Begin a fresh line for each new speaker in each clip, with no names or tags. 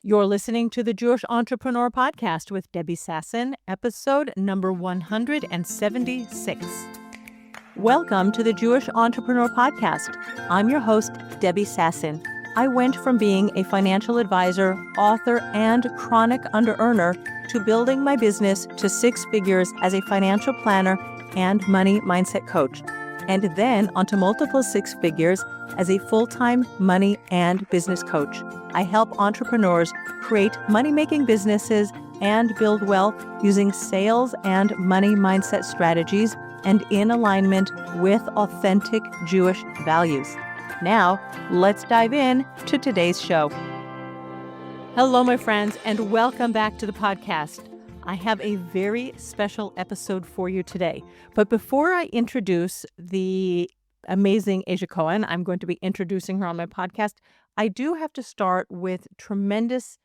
You're listening to the Jewish Entrepreneur Podcast with Debbie Sasson, episode number 176. Welcome to the Jewish Entrepreneur Podcast. I'm your host, Debbie Sasson. I went from being a financial advisor, author, and chronic under-earner to building my business to six figures as a financial planner and money mindset coach, and then onto multiple six figures as a full-time money and business coach. I help entrepreneurs create money-making businesses and build wealth using sales and money mindset strategies and in alignment with authentic Jewish values. Now, let's dive in to today's show. Hello, my friends, and welcome back to the podcast. I have a very special episode for you today. But before I introduce the amazing Asia Cohen, I'm going to be introducing her on my podcast. I do have to start with tremendous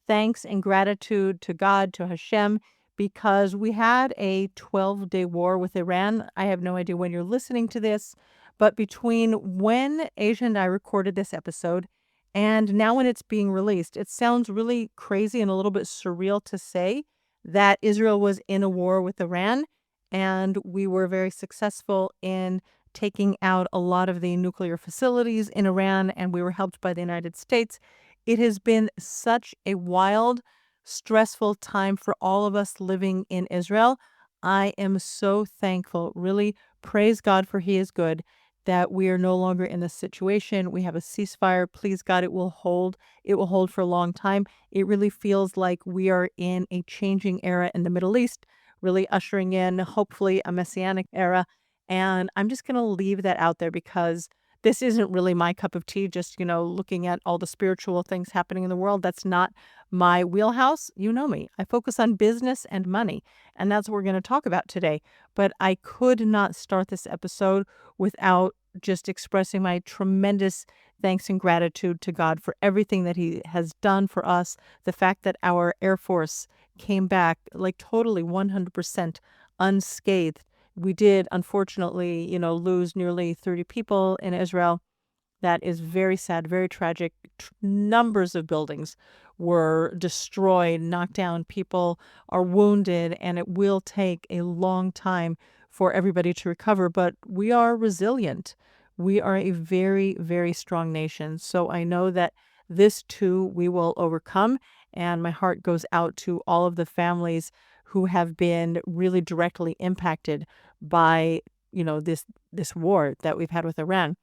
thanks and gratitude to God, to Hashem, because we had a 12-day war with Iran. I have no idea when you're listening to this, but between when Asia and I recorded this episode and now when it's being released, it sounds really crazy and a little bit surreal to say that Israel was in a war with Iran, and we were very successful in taking out a lot of the nuclear facilities in Iran, and we were helped by the United States. It has been such a wild, stressful time for all of us living in Israel. I am so thankful, really praise God for He is good, that we are no longer in this situation. We have a ceasefire. Please God, it will hold. It will hold for a long time. It really feels like we are in a changing era in the Middle East, really ushering in, hopefully, a messianic era. And I'm just going to leave that out there because this isn't really my cup of tea, just, looking at all the spiritual things happening in the world. That's not my wheelhouse. You know me. I focus on business and money, and that's what we're going to talk about today. But I could not start this episode without just expressing my tremendous thanks and gratitude to God for everything that He has done for us. The fact that our Air Force came back like totally 100% unscathed. We did, unfortunately, lose nearly 30 people in Israel. That is very sad, very tragic. Numbers of buildings were destroyed, knocked down. People are wounded, and it will take a long time for everybody to recover. But we are resilient. We are a very, very strong nation. So I know that this too we will overcome. And my heart goes out to all of the families who have been really directly impacted by, this war that we've had with Iran.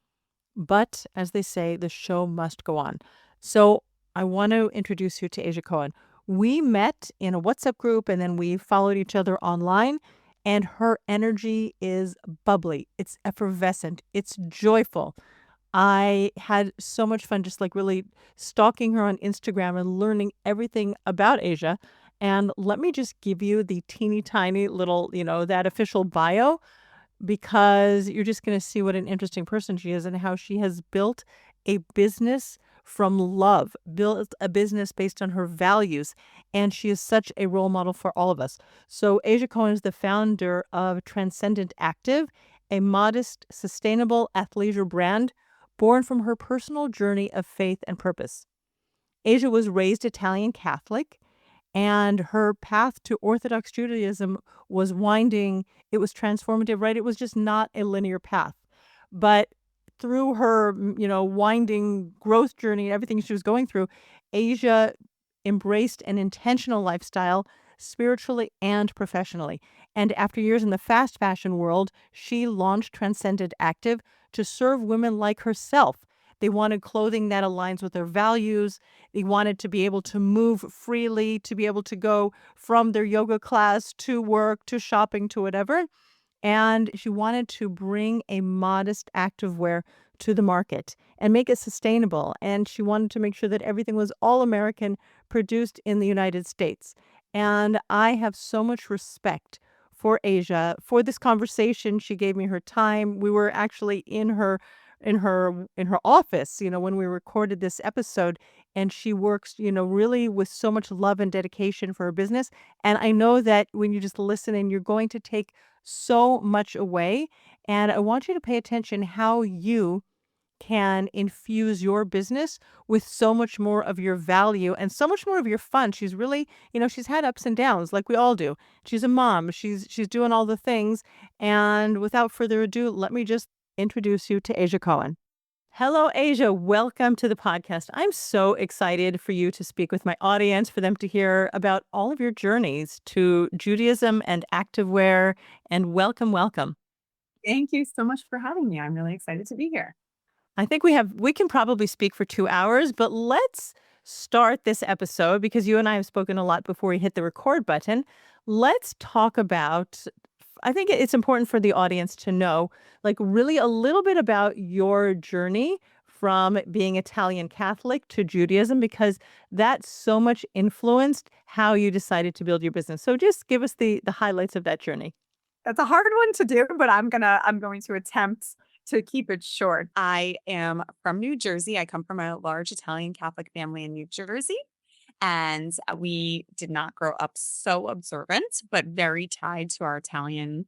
But as they say, the show must go on. So I want to introduce you to Asia Cohen. We met in a WhatsApp group and then we followed each other online, and her energy is bubbly. It's effervescent. It's joyful. I had so much fun just like really stalking her on Instagram and learning everything about Asia. And let me just give you the teeny tiny little, that official bio, because you're just going to see what an interesting person she is and how she has built a business from love, built a business based on her values. And she is such a role model for all of us. So Asia Cohen is the founder of Transcendent Active, a modest, sustainable athleisure brand born from her personal journey of faith and purpose. Asia was raised Italian Catholic, and her path to Orthodox Judaism was winding. It was transformative, right? It was just not a linear path. But through her, winding growth journey, everything she was going through, Asia embraced an intentional lifestyle spiritually and professionally. And after years in the fast fashion world, she launched Transcendent Active to serve women like herself. They wanted clothing that aligns with their values. They wanted to be able to move freely, to be able to go from their yoga class to work, to shopping, to whatever. And she wanted to bring a modest activewear to the market and make it sustainable. And she wanted to make sure that everything was all American, produced in the United States. And I have so much respect for Asia, for this conversation. She gave me her time. We were actually in her office, when we recorded this episode, and she works, really with so much love and dedication for her business. And I know that when you just listen and you're going to take so much away, and I want you to pay attention how you can infuse your business with so much more of your value and so much more of your fun. She's really, she's had ups and downs like we all do. She's a mom. She's doing all the things. And without further ado, let me just introduce you to Asia Cohen. Hello, Asia. Welcome to the podcast. I'm so excited for you to speak with my audience, for them to hear about all of your journeys to Judaism and activewear. And welcome, welcome.
Thank you so much for having me. I'm really excited to be here.
I think we can probably speak for 2 hours, but let's start this episode because you and I have spoken a lot before we hit the record button. Let's talk about, I think it's important for the audience to know, like, really a little bit about your journey from being Italian Catholic to Judaism, because that so much influenced how you decided to build your business. So just give us the highlights of that journey.
That's a hard one to do, but I'm going to attempt to keep it short. I am from New Jersey. I come from a large Italian Catholic family in New Jersey. And we did not grow up so observant, but very tied to our Italian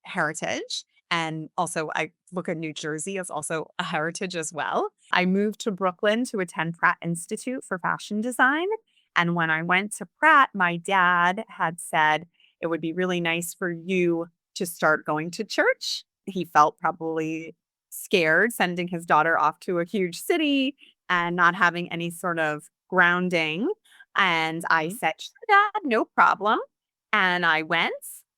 heritage. And also, I look at New Jersey as also a heritage as well. I moved to Brooklyn to attend Pratt Institute for fashion design. And when I went to Pratt, my dad had said, it would be really nice for you to start going to church. He felt probably scared sending his daughter off to a huge city and not having any sort of grounding. And I said, sure, Dad, no problem. And I went.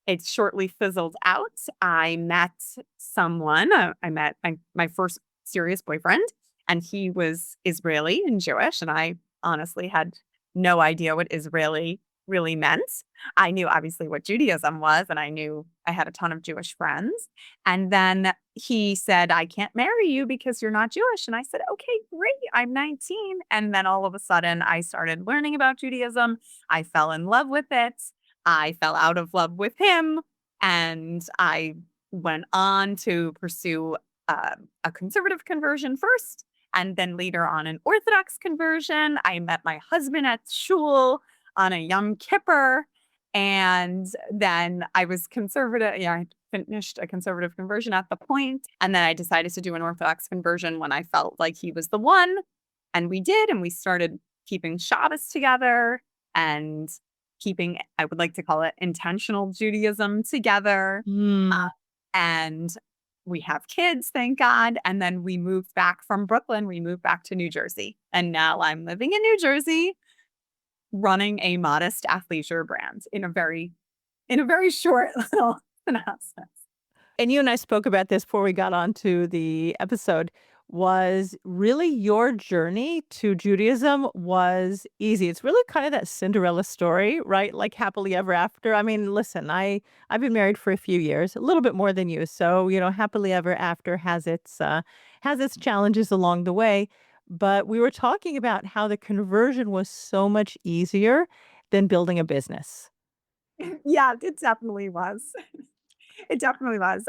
It shortly fizzled out. I met someone. I met my first serious boyfriend, and he was Israeli and Jewish. And I honestly had no idea what Israeli really meant. I knew obviously what Judaism was, and I knew I had a ton of Jewish friends. And then he said, I can't marry you because you're not Jewish. And I said, okay, great. I'm 19. And then all of a sudden, I started learning about Judaism. I fell in love with it. I fell out of love with him, and I went on to pursue a conservative conversion first, and then later on an Orthodox conversion. I met my husband at shul on a Yom Kippur, and then I was conservative. Yeah, I finished a conservative conversion at the point, and then I decided to do an Orthodox conversion when I felt like he was the one, and we did, and we started keeping Shabbos together and keeping, I would like to call it intentional Judaism together.
Mm.
And we have kids, thank God. And then we moved back from Brooklyn. We moved back to New Jersey. And now I'm living in New Jersey, running a modest athleisure brand in a very short little synopsis.
And you and I spoke about this before we got onto the episode. Was really your journey to Judaism was easy. It's really kind of that Cinderella story, right? Like happily ever after. I mean, listen, I've been married for a few years, a little bit more than you. So, happily ever after has its challenges along the way. But we were talking about how the conversion was so much easier than building a business.
Yeah, it definitely was. It definitely was.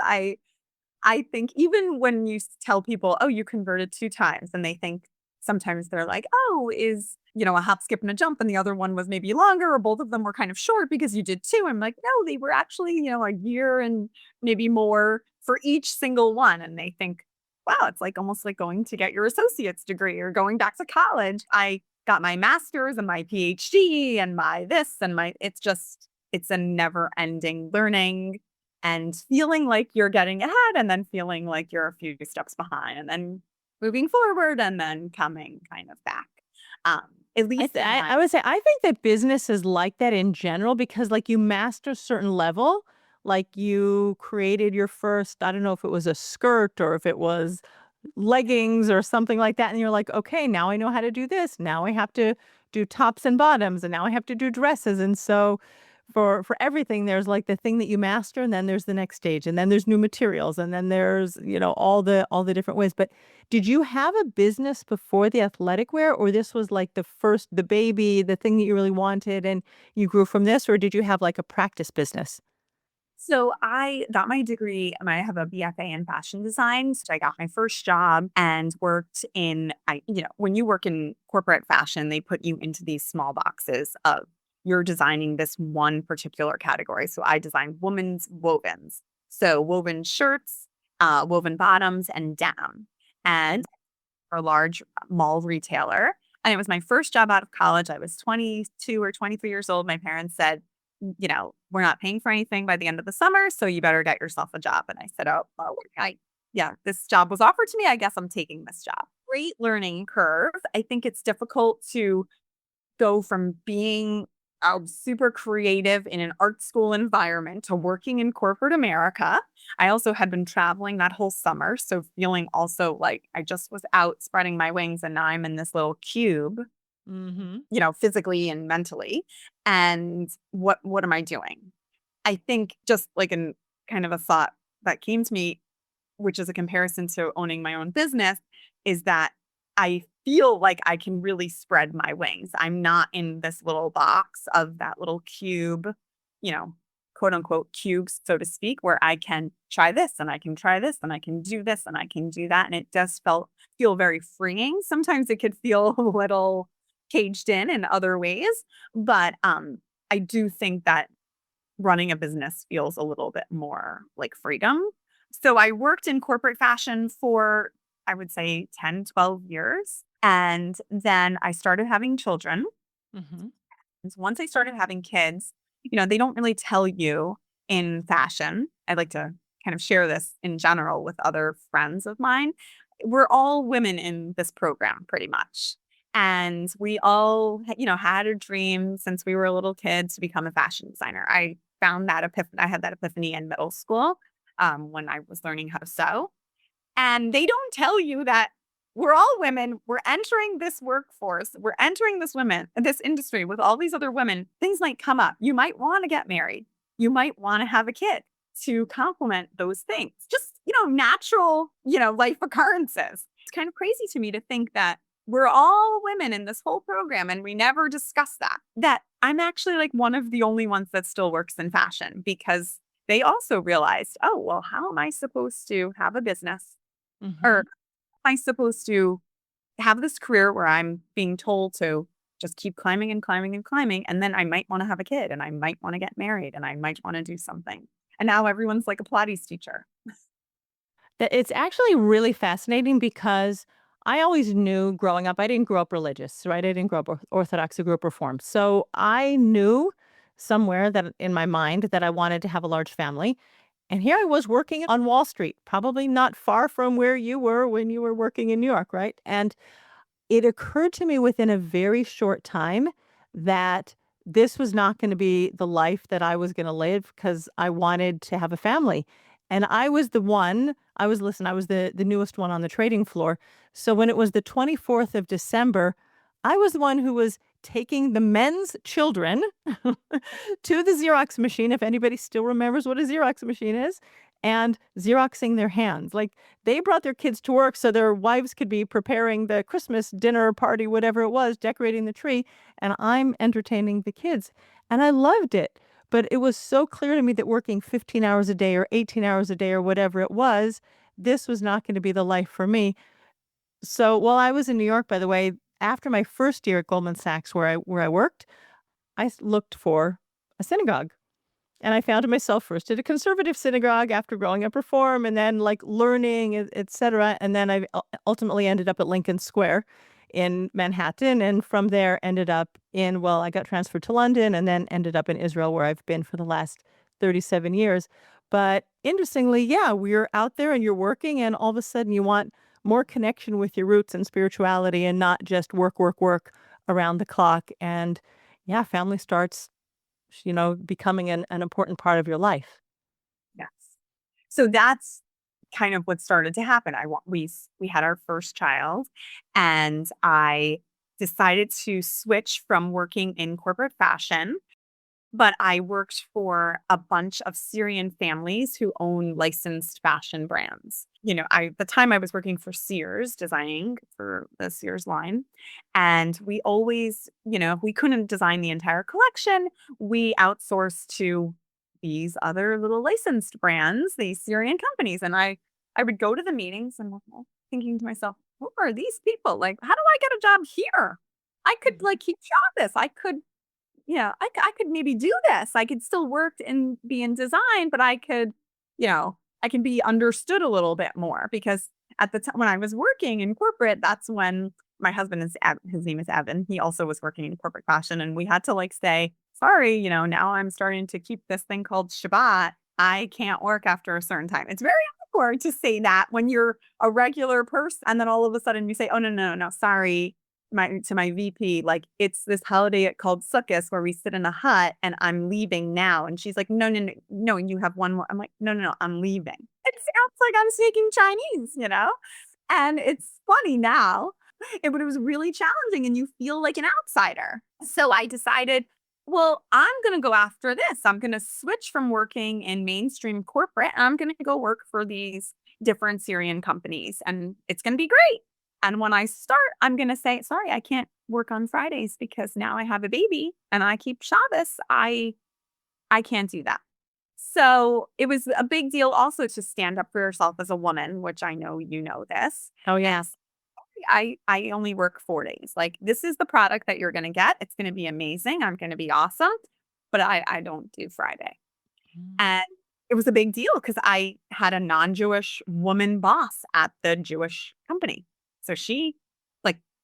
I think even when you tell people, "Oh, you converted 2 times," and they think sometimes they're like, "Oh, is, a hop, skip, and a jump, and the other one was maybe longer, or both of them were kind of short because you did 2." I'm like, "No, they were actually, a year and maybe more for each single one." And they think, "Wow, it's like almost like going to get your associate's degree or going back to college." I got my master's and my PhD and my this and my it's a never-ending learning and feeling like you're getting ahead and then feeling like you're a few steps behind and then moving forward and then coming kind of back. Um, at
I,
least
th-
in
I
my
I would say I think that business is like that in general because like you master a certain level, like you created your first, I don't know if it was a skirt or if it was leggings or something like that, and you're like, okay, now I know how to do this. Now I have to do tops and bottoms, and now I have to do dresses. And so for everything, there's like the thing that you master, and then there's the next stage, and then there's new materials, and then there's all the different ways. But did you have a business before the athletic wear, or this was like the baby, the thing that you really wanted, and you grew from this, or did you have like a practice business?
So I got my degree. I have a BFA in fashion design. So I got my first job and worked when you work in corporate fashion, they put you into these small boxes of you're designing this one particular category. So I designed women's wovens. So woven shirts, woven bottoms, and down. and for a large mall retailer. And it was my first job out of college. I was 22 or 23 years old. My parents said, we're not paying for anything by the end of the summer, so you better get yourself a job. And I said, oh, well, yeah, this job was offered to me. I guess I'm taking this job. Great learning curve. I think it's difficult to go from being super creative in an art school environment to working in corporate America. I also had been traveling that whole summer. So feeling also like I just was out spreading my wings and now I'm in this little cube,
Mm-hmm.
physically and mentally. And what am I doing? I think just like in kind of a thought that came to me, which is a comparison to owning my own business, is that I feel like I can really spread my wings. I'm not in this little box of that little cube, you know, quote unquote cubes, so to speak, where I can try this and I can try this and I can do this and I can do that. And it does feel very freeing. Sometimes it could feel a little caged in other ways. But I do think that running a business feels a little bit more like freedom. So I worked in corporate fashion for, I would say, 10, 12 years. And then I started having children.
Mm-hmm.
And once I started having kids, they don't really tell you in fashion. I'd like to kind of share this in general with other friends of mine. We're all women in this program pretty much. And we all, had a dream since we were little kids to become a fashion designer. I found that epiphany. I had that epiphany in middle school when I was learning how to sew. And they don't tell you that we're all women. We're entering this workforce. We're entering this industry with all these other women. Things might come up. You might want to get married. You might want to have a kid to complement those things. Just, natural, life occurrences. It's kind of crazy to me to think that we're all women in this whole program and we never discuss that I'm actually like one of the only ones that still works in fashion because they also realized, oh, well, how am I supposed to have a business? Or
Mm-hmm.
am I supposed to have this career where I'm being told to just keep climbing and climbing and climbing, and then I might want to have a kid and I might want to get married and I might want to do something. And now everyone's like a Pilates teacher.
It's actually really fascinating because I always knew growing up, I didn't grow up religious, right? I didn't grow up Orthodox, I grew up Reformed. So I knew somewhere that in my mind that I wanted to have a large family. And here I was working on Wall Street, probably not far from where you were when you were working in New York, right? And it occurred to me within a very short time that this was not going to be the life that I was going to live because I wanted to have a family. And I was I was the newest one on the trading floor. So when it was the 24th of December, I was the one who was taking the men's children to the Xerox machine, if anybody still remembers what a Xerox machine is, and Xeroxing their hands. Like they brought their kids to work so their wives could be preparing the Christmas dinner party, whatever it was, decorating the tree, and I'm entertaining the kids. And I loved it. But it was so clear to me that working 15 hours a day or 18 hours a day or whatever it was, this was not going to be the life for me. So while I was in New York, by the way, after my first year at Goldman Sachs where I worked, looked for a synagogue. And I found myself first at a conservative synagogue after growing up Reform and then like learning, et cetera. And then I ultimately ended up at Lincoln Square in Manhattan. And from there ended up I got transferred to London and then ended up in Israel where I've been for the last 37 years. But interestingly, yeah, we're out there and you're working and all of a sudden you want more connection with your roots and spirituality and not just work, work, work around the clock. And yeah, family starts becoming an important part of your life.
Yes. So that's kind of what started to happen. We had our first child and I decided to switch from working in corporate fashion, but I worked for a bunch of Syrian families who own licensed fashion brands. The time I was working for Sears, designing for the Sears line. And we always, if we couldn't design the entire collection, we outsourced to these other little licensed brands, these Syrian companies. And I would go to the meetings and thinking to myself, who are these people? Like, how do I get a job here? I could like keep shop this. I could I could maybe do this. I could still work and be in design, but I could, I can be understood a little bit more because at the time when I was working in corporate, that's when my husband his name is Evan. He also was working in corporate fashion, and we had to like say, sorry, now I'm starting to keep this thing called Shabbat. I can't work after a certain time. It's very awkward to say that when you're a regular person, and then all of a sudden you say, oh, no, sorry, to my VP, like, it's this holiday called Sukkot where we sit in a hut and I'm leaving now. And she's like, no, you have one more. I'm like, no, I'm leaving. It sounds like I'm speaking Chinese. And it's funny now, but it was really challenging and you feel like an outsider. So I decided, well, I'm going to go after this. I'm going to switch from working in mainstream corporate and I'm going to go work for these different Syrian companies and it's going to be great. And when I start, I'm going to say, sorry, I can't work on Fridays because now I have a baby and I keep Shabbos. I can't do that. So it was a big deal also to stand up for yourself as a woman, which I know you know this.
Oh, yes.
I only work 4 days. Like, this is the product that you're going to get. It's going to be amazing. I'm going to be awesome. But I don't do Friday. And it was a big deal because I had a non-Jewish woman boss at the Jewish company. So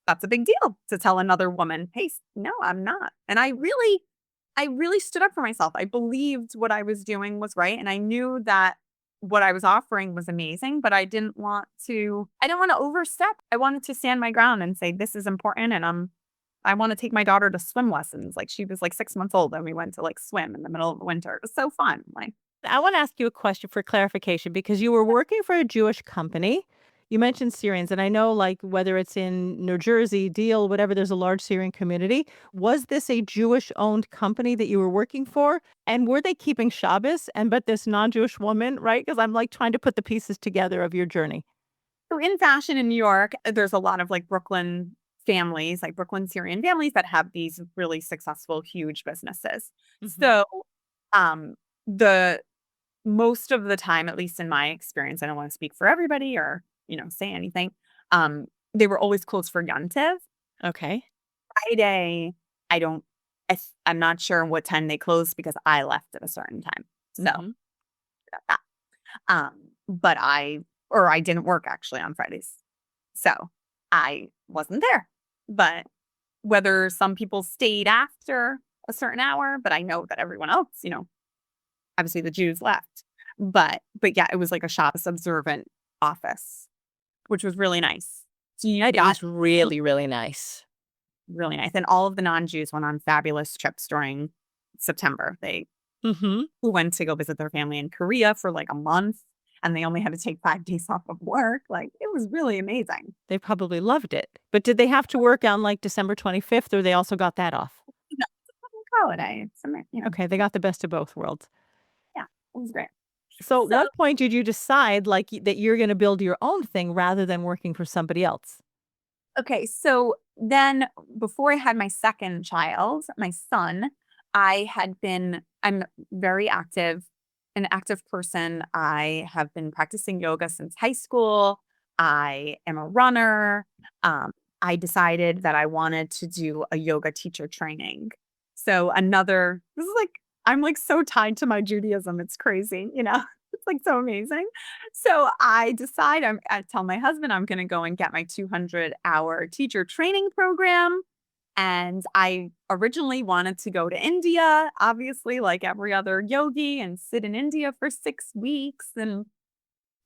that's a big deal to tell another woman, hey, no, I'm not. And I really stood up for myself. I believed what I was doing was right. And I knew that what I was offering was amazing, but I didn't want to overstep. I wanted to stand my ground and say, this is important. And I want to take my daughter to swim lessons. Like, she was like 6 months old and we went to like swim in the middle of the winter. It was so fun. Like,
I want to ask you a question for clarification because you were working for a Jewish company. You mentioned Syrians, and I know, like, whether it's in New Jersey, Deal, whatever, there's a large Syrian community. Was this a Jewish-owned company that you were working for? And were they keeping Shabbos? But this non-Jewish woman, right? Because I'm like trying to put the pieces together of your journey.
so in fashion in New York, there's a lot of like Brooklyn families, like Brooklyn Syrian families that have these really successful, huge businesses.
Mhm.
So the most of the time, at least in my experience, I don't want to speak for everybody or, say anything. They were always closed for Yontiv.
Okay.
Friday, I don't, I'm not sure what time they closed because I left at a certain time. So,
Mhm.
got that. But I didn't work actually on Fridays. So I wasn't there. But whether some people stayed after a certain hour, but I know that everyone else, obviously the Jews left. But yeah, it was like a Shabbos observant office, which was really nice. So you
It
got
was really, really nice.
really nice. And all of the non-Jews went on fabulous trips during September. They
Mhm.
went to go visit their family in Korea for like a month and they only had to take 5 days off of work. Like, it was really amazing.
They probably loved it. But did they have to work on, like, December 25th, or they also got that off?
No, it's a public holiday.
Okay, they got the best of both worlds.
Yeah, it was great.
So, at
So,
what point did you decide, like, that you're gonna build your own thing rather than working for somebody else?
okay. So then before I had my second child, my son, I'm very active, an active person. I have been practicing yoga since high school. I am a runner. I decided that I wanted to do a yoga teacher training. This is like, I'm like so tied to my Judaism. It's crazy. It's like so amazing. So I tell my husband I'm going to go and get my 200-hour teacher training program. And I originally wanted to go to India, obviously, like every other yogi, and sit in India for 6 weeks and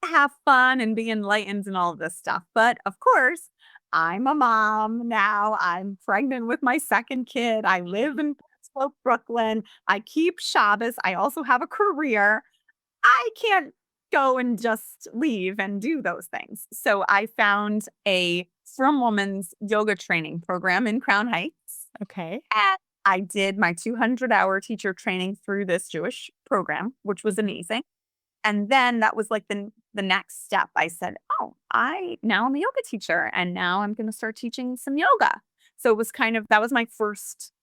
have fun and be enlightened and all of this stuff. But of course, I'm a mom now. I'm pregnant with my second kid. I live in Slope, Brooklyn. I keep Shabbos. I also have a career. I can't go and just leave and do those things. So I found a From Woman's yoga training program in Crown Heights.
Okay.
And I did my 200-hour teacher training through this Jewish program, which was amazing. And then that was like the next step. I said, oh, now I'm a yoga teacher and now I'm going to start teaching some yoga. So it was that was my first,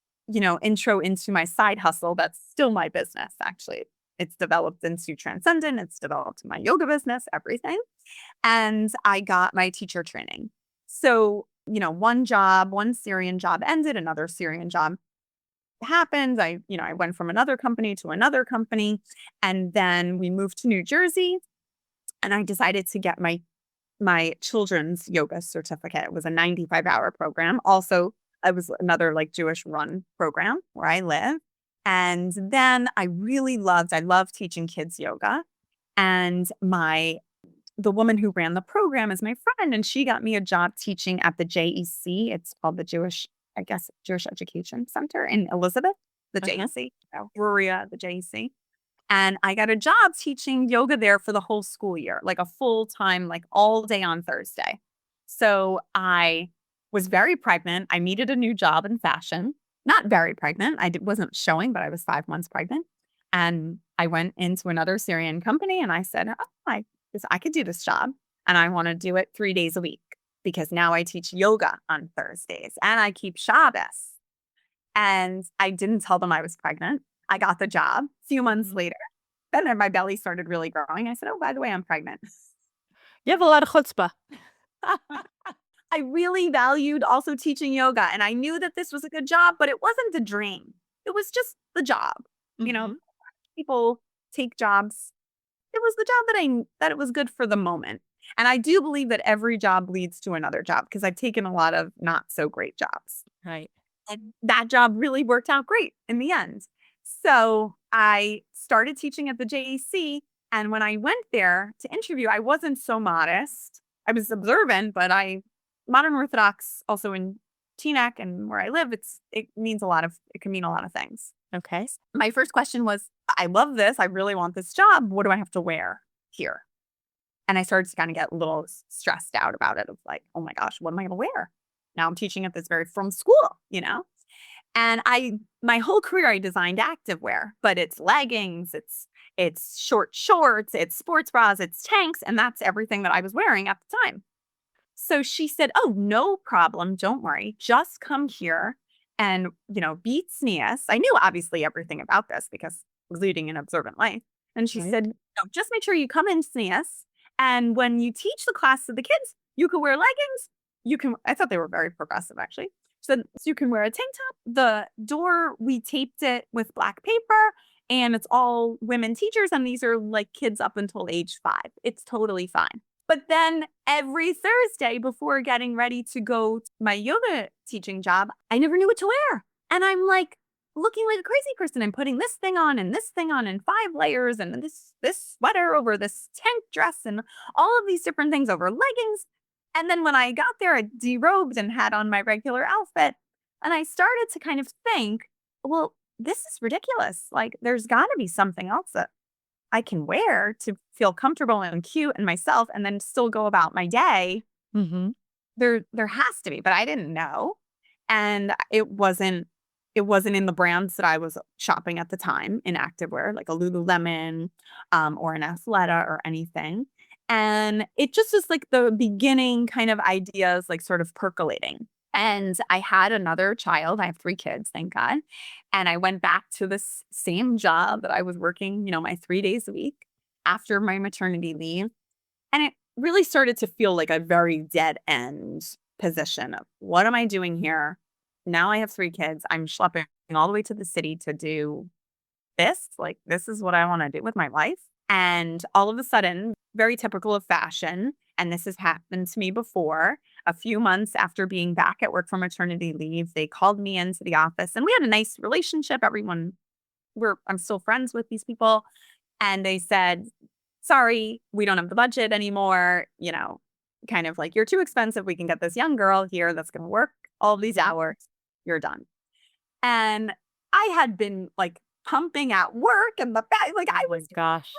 intro into my side hustle. That's still my business, actually. It's developed into Transcendent. It's developed my yoga business, everything. And I got my teacher training. So, one Syrian job ended, another Syrian job happened. I went from another company to another company. And then we moved to New Jersey and I decided to get my my children's yoga certificate. It was a 95-hour program. Also, it was another like Jewish run program where I live. And then I love teaching kids yoga. And the woman who ran the program is my friend, and she got me a job teaching at the JEC. It's called the Jewish Education Center in Elizabeth, the JEC, Aurora, the JEC. And I got a job teaching yoga there for the whole school year, like a full time, like all day on Thursday. So I was very pregnant. I needed a new job in fashion. Not very pregnant. Wasn't showing, but I was 5 months pregnant. And I went into another Syrian company and I said, oh, I could do this job. And I want to do it 3 days a week because now I teach yoga on Thursdays and I keep Shabbos. And I didn't tell them I was pregnant. I got the job a few months later. Then my belly started really growing. I said, oh, by the way, I'm pregnant.
You have a lot of chutzpah.
I really valued also teaching yoga. And I knew that this was a good job, but it wasn't the dream. It was just the job. You know, people take jobs. It was the job that it was good for the moment. And I do believe that every job leads to another job because I've taken a lot of not so great jobs.
Right.
And that job really worked out great in the end. So I started teaching at the JEC. And when I went there to interview, I wasn't so modest. I was observant, but modern Orthodox also in Teaneck and where I live, it can mean a lot of things.
Okay.
My first question was, I love this. I really want this job. What do I have to wear here? And I started to kind of get a little stressed out about it of like, oh my gosh, what am I going to wear? Now I'm teaching at this very from school, you know? And my whole career, I designed activewear, but it's leggings, it's short shorts, it's sports bras, it's tanks. And that's everything that I was wearing at the time. So she said, oh, no problem. Don't worry. Just come here and, be tznius. I knew obviously everything about this because I was leading an observant life. And she said, no, just make sure you come in tznius. And when you teach the class to the kids, you can wear leggings. I thought they were very progressive, actually. So you can wear a tank top. The door, we taped it with black paper and it's all women teachers. And these are like kids up until age 5. It's totally fine. But then every Thursday before getting ready to go to my yoga teaching job, I never knew what to wear. And I'm like looking like a crazy person. I'm putting this thing on and this thing on and 5 layers and this sweater over this tank dress and all of these different things over leggings. And then when I got there, I derobed and had on my regular outfit. And I started to kind of think, well, this is ridiculous. Like, there's got to be something else that I can wear to feel comfortable and cute and myself and then still go about my day. There has to be, but I didn't know. And it wasn't in the brands that I was shopping at the time in activewear, like a Lululemon or an Athleta or anything. And it just was like the beginning kind of ideas, like sort of percolating. And I had another child. I have 3 kids, thank God. And I went back to this same job that I was working, my 3 days a week after my maternity leave. And it really started to feel like a very dead end position of what am I doing here? Now I have 3 kids. I'm schlepping all the way to the city to do this. Like, this is what I want to do with my life. And all of a sudden, very typical of fashion, and this has happened to me before, a few months after being back at work for maternity leave, they called me into the office and we had a nice relationship. I'm still friends with these people. And they said, sorry, we don't have the budget anymore. Kind of like, you're too expensive. We can get this young girl here that's going to work all of these hours. You're done. And I had been like pumping at work and the back, like I was,
gosh,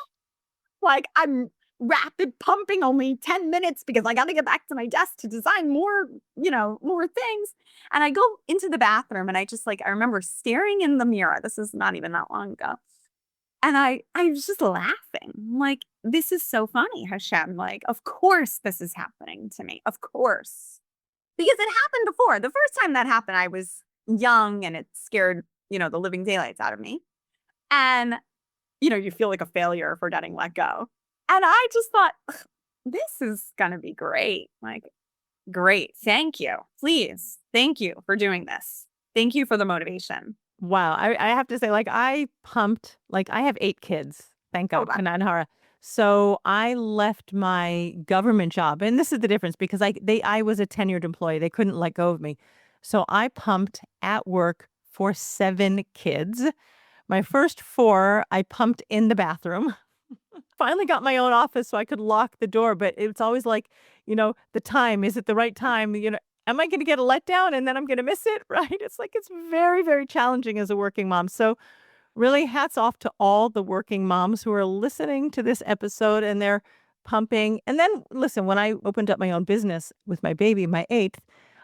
like I'm rapid pumping only 10 minutes because I got to get back to my desk to design more things. And I go into the bathroom and I remember staring in the mirror. This is not even that long ago. And I was just laughing. I'm like, this is so funny, Hashem. Like, of course this is happening to me. Of course. Because it happened before. The first time that happened, I was young and it scared, the living daylights out of me. And, you feel like a failure for getting let go. And I just thought, this is going to be great. Like, great. Thank you. Please. Thank you for doing this. Thank you for the motivation.
Wow. I have to say, like, I pumped, like, I have 8 kids. Thank God.
Wow.
And Anhara. So I left my government job, and this is the difference because I was a tenured employee. They couldn't let go of me. So I pumped at work for 7 kids. My first 4, I pumped in the bathroom. Finally got my own office so I could lock the door, but it's always like, the time, is it the right time? Am I gonna get a letdown and then I'm gonna miss it, right? It's like it's very, very challenging as a working mom. So really, hats off to all the working moms who are listening to this episode and they're pumping. And then, listen, when I opened up my own business with my baby, my 8th,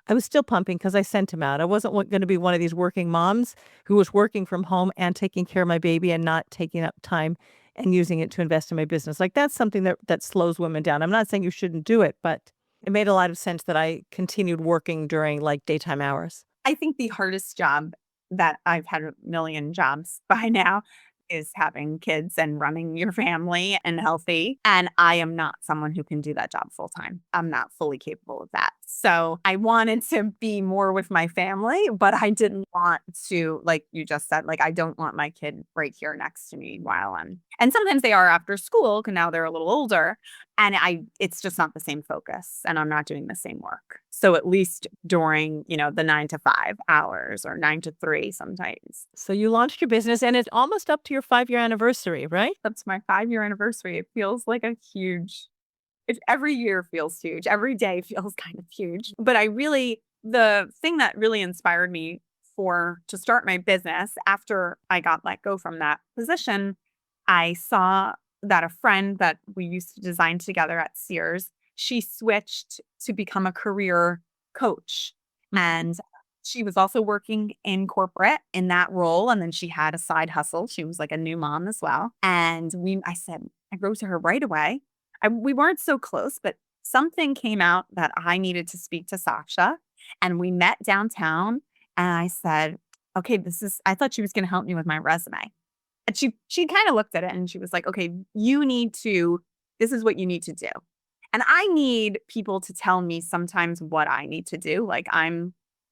I was still pumping because I sent him out. I wasn't going to be one of these working moms who was working from home and taking care of my baby and not taking up time and using it to invest in my business. Like that's something that slows women down. I'm not saying you shouldn't do it, but it made a lot of sense that I continued working during like daytime hours.
I think the hardest job that I've had a million jobs by now is having kids and running your family and healthy. And I am not someone who can do that job full time. I'm not fully capable of that. So I wanted to be more with my family, but I didn't want to, like you just said, like I don't want my kid right here next to me while and sometimes they are after school because now they're a little older. And it's just not the same focus and I'm not doing the same work. So at least during, the 9 to 5 hours or 9 to 3 sometimes.
So you launched your business and it's almost up to your 5-year anniversary, right?
That's my 5-year anniversary. It feels like every year feels huge. Every day feels kind of huge. But the thing that really inspired me to start my business after I got let go from that position, I saw that a friend that we used to design together at Sears, she switched to become a career coach. And she was also working in corporate in that role. And then she had a side hustle. She was like a new mom as well. And I wrote to her right away. We weren't so close, but something came out that I needed to speak to Sasha. And we met downtown. And I said, okay, I thought she was going to help me with my resume. And she kind of looked at it and she was like, okay, this is what you need to do. And I need people to tell me sometimes what I need to do. Like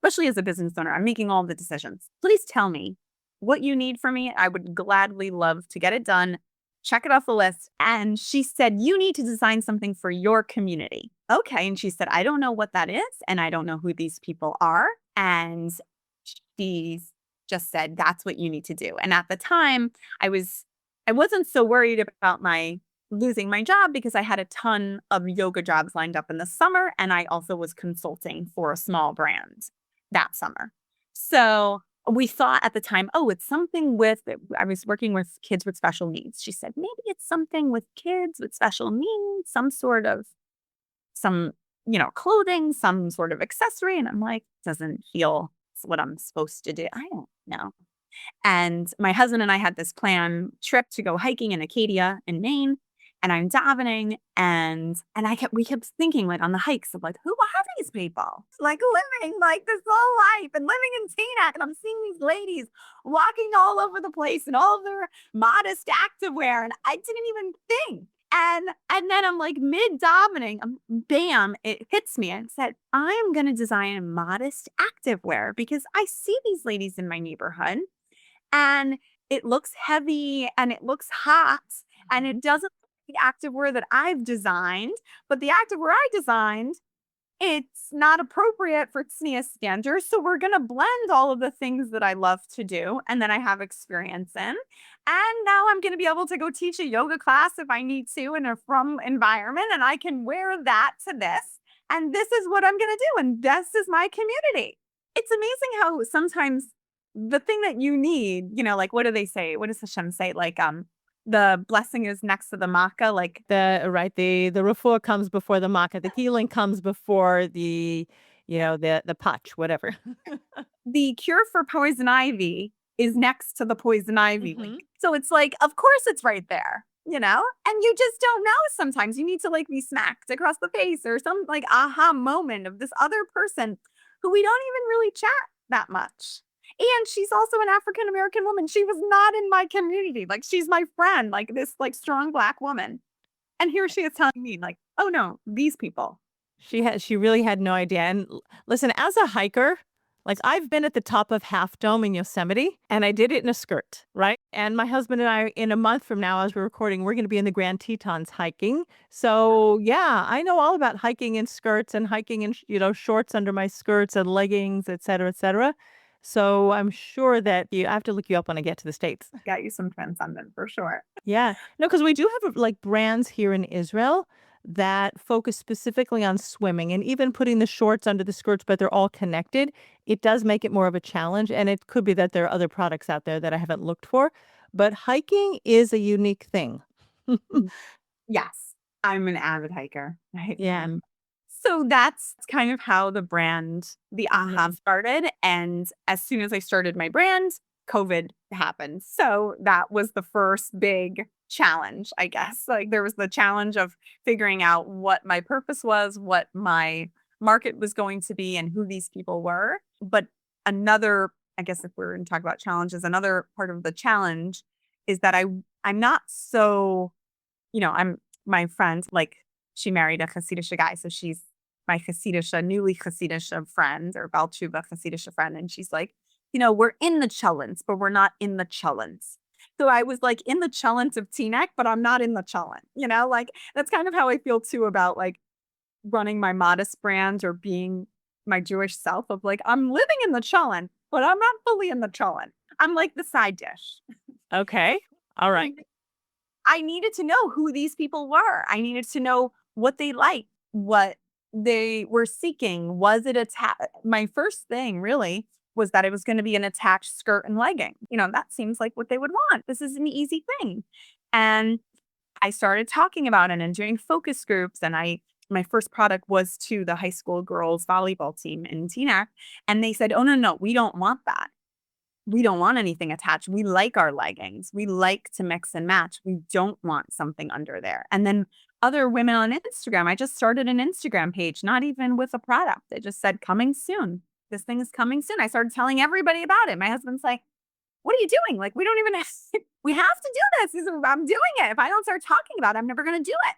especially as a business owner, I'm making all the decisions. Please tell me what you need from me. I would gladly love to get it done. Check it off the list. And she said, you need to design something for your community. Okay. And she said, I don't know what that is. And I don't know who these people are. And she just said, that's what you need to do. And at the time I wasn't so worried about losing my job because I had a ton of yoga jobs lined up in the summer. And I also was consulting for a small brand that summer. So we thought at the time, it's something I was working with kids with special needs. She said, maybe it's something with kids with special needs, some clothing, some sort of accessory. And I'm like, doesn't feel what I'm supposed to do. I don't know. And my husband and I had this planned trip to go hiking in Acadia in Maine. And I'm davening and we kept thinking like on the hikes of like, who are these people? Like living like this whole life and living in Teaneck. And I'm seeing these ladies walking all over the place in all of their modest activewear. And I didn't even think. And then I'm like mid davening, bam, it hits me. I said, I'm going to design modest activewear because I see these ladies in my neighborhood and it looks heavy and it looks hot and it doesn't the activewear that I've designed, but the activewear I designed, it's not appropriate for TSNEA standards. So we're going to blend all of the things that I love to do and then I have experience in. And now I'm going to be able to go teach a yoga class if I need to in a frum environment. And I can wear that to this. And this is what I'm going to do. And this is my community. It's amazing how sometimes the thing that you need, like, what do they say? What does Hashem say? Like, the blessing is next to the makkah, like
the refuah comes before the makkah, the healing comes before the patch, whatever.
The cure for poison ivy is next to the poison ivy.
Mm-hmm.
So it's like, of course it's right there, and you just don't know. Sometimes you need to like be smacked across the face or some like aha moment of this other person who we don't even really chat that much. And she's also an African-American woman. She was not in my community. Like, she's my friend, like this like strong Black woman. And here she is telling me like, oh no, these people.
She really had no idea. And listen, as a hiker, Like, I've been at the top of Half Dome in Yosemite, and I did it in a skirt, right? And my husband and I, in a month from now, as we're recording, we're going to be in the Grand Tetons hiking. So, yeah, I know all about hiking in skirts and hiking in, shorts under my skirts and leggings, et cetera, et cetera. So I'm sure that I have to look you up when I get to the States.
Got you some Transcendent for sure.
Yeah. No, because we do have like brands here in Israel that focus specifically on swimming and even putting the shorts under the skirts, but they're all connected. It does make it more of a challenge. And it could be that there are other products out there that I haven't looked for. But hiking is a unique thing.
Yes, I'm an avid hiker. I
Yeah.
am. So that's kind of how the brand, the AHA started. And as soon as I started my brand, COVID happened. So that was the first big challenge, I guess. Like there was the challenge of figuring out what my purpose was, what my market was going to be, and who these people were. But another, I guess if we're going to talk about challenges, another part of the challenge is that I'm not so, I'm my friend, like she married a Hasidic guy. So she's my Hasidic, newly Hasidic friend or Balchuba Hasidic friend. And she's like, we're in the chalents, but we're not in the chalents. So I was like in the chalent of Teaneck, but I'm not in the chalent, like that's kind of how I feel too about like running my modest brand or being my Jewish self of like, I'm living in the chalent, but I'm not fully in the chalent. I'm like the side dish.
Okay. All right.
I needed to know who these people were. I needed to know what they liked, what they were seeking. Was it my first thing really was that it was going to be an attached skirt and legging. That seems like what they would want. This is an easy thing. And I started talking about it and doing focus groups. And my first product was to the high school girls volleyball team in Teaneck. And they said, oh, no, we don't want that. We don't want anything attached. We like our leggings. We like to mix and match. We don't want something under there. And then other women on Instagram, I just started an Instagram page, not even with a product. It just said coming soon. This thing is coming soon. I started telling everybody about it. My husband's like, what are you doing? Like, we don't even have, we have to do this. I'm doing it. If I don't start talking about it, I'm never going to do it.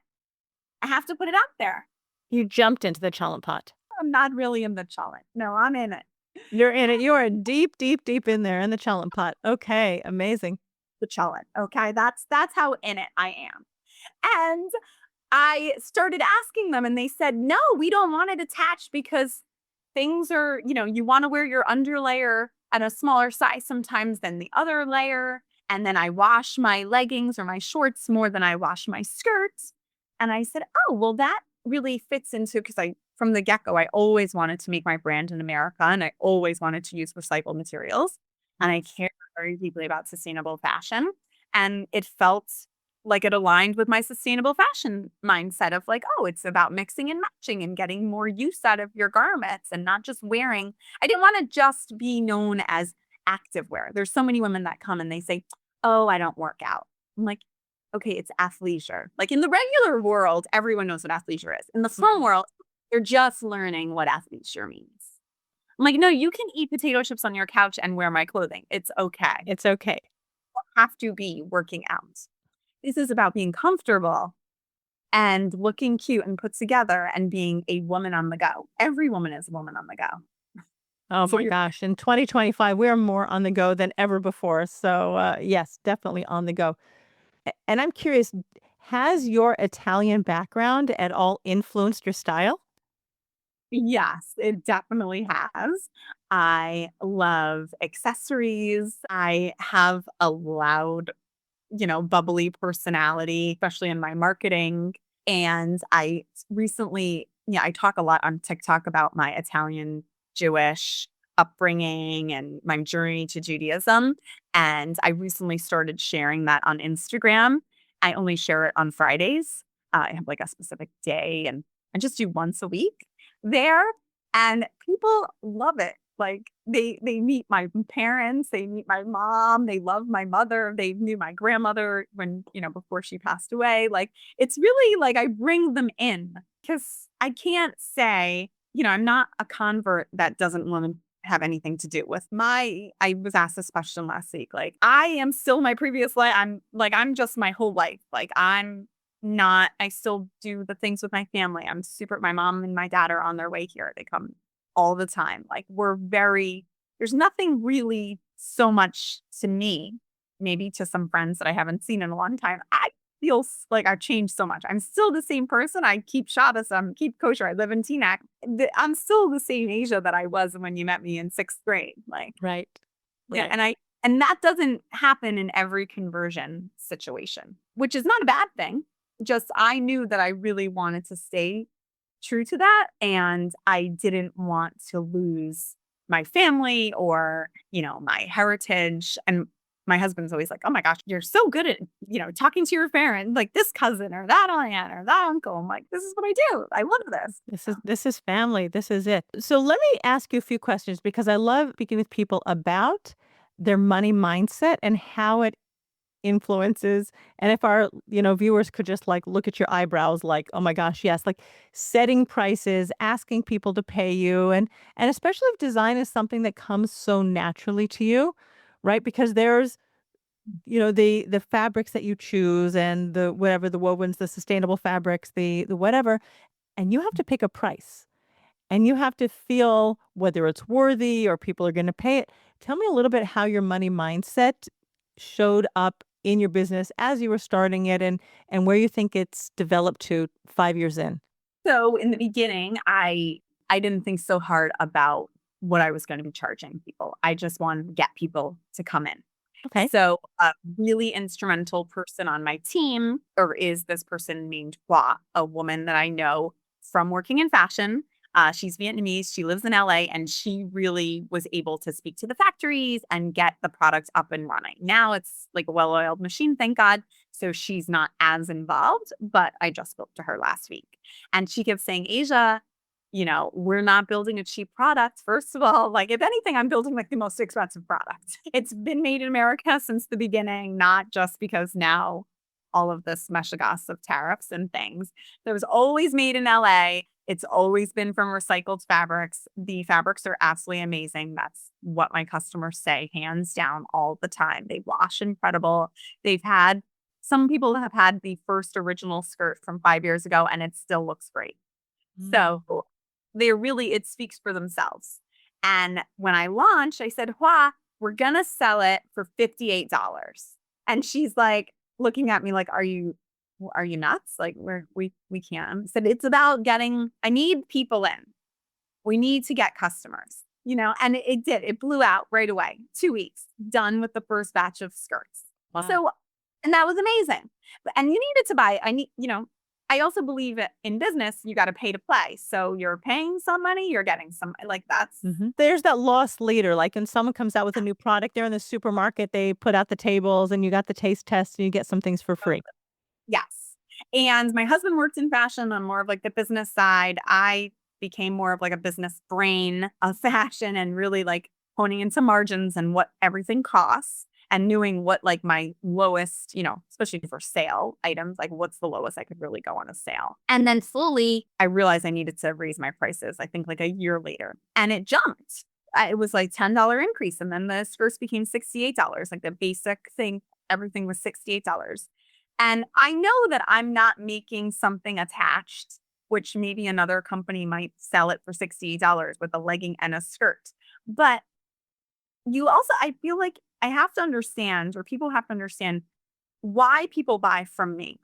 I have to put it out there.
You jumped into the chalent pot.
I'm not really in the challenge. No, I'm in it.
You're in it. You are deep, deep, deep in there in the chalent pot. Okay. Amazing.
The challenge. Okay. That's how in it I am. And I started asking them and they said, no, we don't want it attached because things are, you want to wear your underlayer at a smaller size sometimes than the other layer. And then I wash my leggings or my shorts more than I wash my skirts. And I said, oh, well, that really fits into, because from the get-go, I always wanted to make my brand in America and I always wanted to use recycled materials. And I care very deeply about sustainable fashion. And it felt like it aligned with my sustainable fashion mindset of like, oh, it's about mixing and matching and getting more use out of your garments and not just wearing. I didn't want to just be known as activewear. There's so many women that come and they say, oh, I don't work out. I'm like, okay, it's athleisure. Like in the regular world, everyone knows what athleisure is. In the fun world, you're just learning what athleisure means. I'm like, no, you can eat potato chips on your couch and wear my clothing. It's okay.
It's okay.
You don't have to be working out. This is about being comfortable and looking cute and put together and being a woman on the go. Every woman is a woman on the go.
Oh my gosh. In 2025, we're more on the go than ever before. So, yes, definitely on the go. And I'm curious, has your Italian background at all influenced your style?
Yes, it definitely has. I love accessories. I have a loud, bubbly personality, especially in my marketing. And I recently, I talk a lot on TikTok about my Italian Jewish upbringing and my journey to Judaism. And I recently started sharing that on Instagram. I only share it on Fridays. I have like a specific day and I just do once a week there. And people love it. Like they meet my parents, they meet my mom, they love my mother, they knew my grandmother when, before she passed away. Like it's really like I bring them in because I can't say, I'm not a convert that doesn't want to have anything to do with I was asked this question last week. Like I am still my previous life. I'm just my whole life. Like I still do the things with my family. My mom and my dad are on their way here. They come all the time. Like there's nothing really so much to me, maybe to some friends that I haven't seen in a long time. I feel like I've changed so much. I'm still the same person. I keep Shabbos, keep kosher. I live in Teaneck. I'm still the same Asia that I was when you met me in sixth grade. Like,
Right.
yeah,
Right.
and that doesn't happen in every conversion situation, which is not a bad thing. Just I knew that I really wanted to stay true to that, and I didn't want to lose my family or, my heritage. And my husband's always like, "Oh my gosh, you're so good at, talking to your parents, like this cousin or that aunt or that uncle." I'm like, "This is what I do. I love this."
This is family. This is it. So let me ask you a few questions because I love speaking with people about their money mindset and how it influences. And if our, viewers could just like look at your eyebrows like, "Oh my gosh, yes," like setting prices, asking people to pay you, and especially if design is something that comes so naturally to you, right? Because there's, the fabrics that you choose and the whatever, the wovens, the sustainable fabrics, the whatever, and you have to pick a price. And you have to feel whether it's worthy or people are going to pay it. Tell me a little bit how your money mindset showed up in your business as you were starting it, and where you think it's developed to 5 years in.
So in the beginning, I didn't think so hard about what I was going to be charging people. I just wanted to get people to come in.
Okay.
So a really instrumental person on my team, or is this person named Hua, a woman that I know from working in fashion. She's Vietnamese. She lives in LA, and she really was able to speak to the factories and get the product up and running. Now it's like a well-oiled machine, thank God. So she's not as involved, but I just spoke to her last week. And she kept saying, "Asia, we're not building a cheap product. First of all, like if anything, I'm building like the most expensive product. It's been made in America since the beginning, not just because now all of this meshagas of tariffs and things. It was always made in LA. It's always been from recycled fabrics. The fabrics are absolutely amazing. That's what my customers say, hands down, all the time. They wash incredible. Some people have had the first original skirt from 5 years ago, and it still looks great.
Mm.
So it speaks for themselves. And when I launched, I said, "Hua, we're going to sell it for $58." And she's like looking at me like, are you nuts? Like we can't." I said, "It's about I need people in. We need to get customers." And it did. It blew out right away. 2 weeks done with the first batch of skirts.
Wow.
So, and that was amazing. And you needed to buy, I also believe in business, you got to pay to play. So you're paying some money, you're getting some, like that's,
There's that loss leader, like when someone comes out with a new product, they're in the supermarket, they put out the tables and you got the taste test and you get some things for free.
yes. And my husband worked in fashion on more of like the business side. I became more of like a business brain of fashion and really like honing into margins and what everything costs and knowing what like my lowest, especially for sale items, like what's the lowest I could really go on a sale. And then slowly I realized I needed to raise my prices, I think like a year later, and it jumped. It was like $10 increase. And then the skirts became $68, like the basic thing, everything was $68. And I know that I'm not making something attached, which maybe another company might sell it for $68 with a legging and a skirt. But I feel like I have to understand, or people have to understand why people buy from me.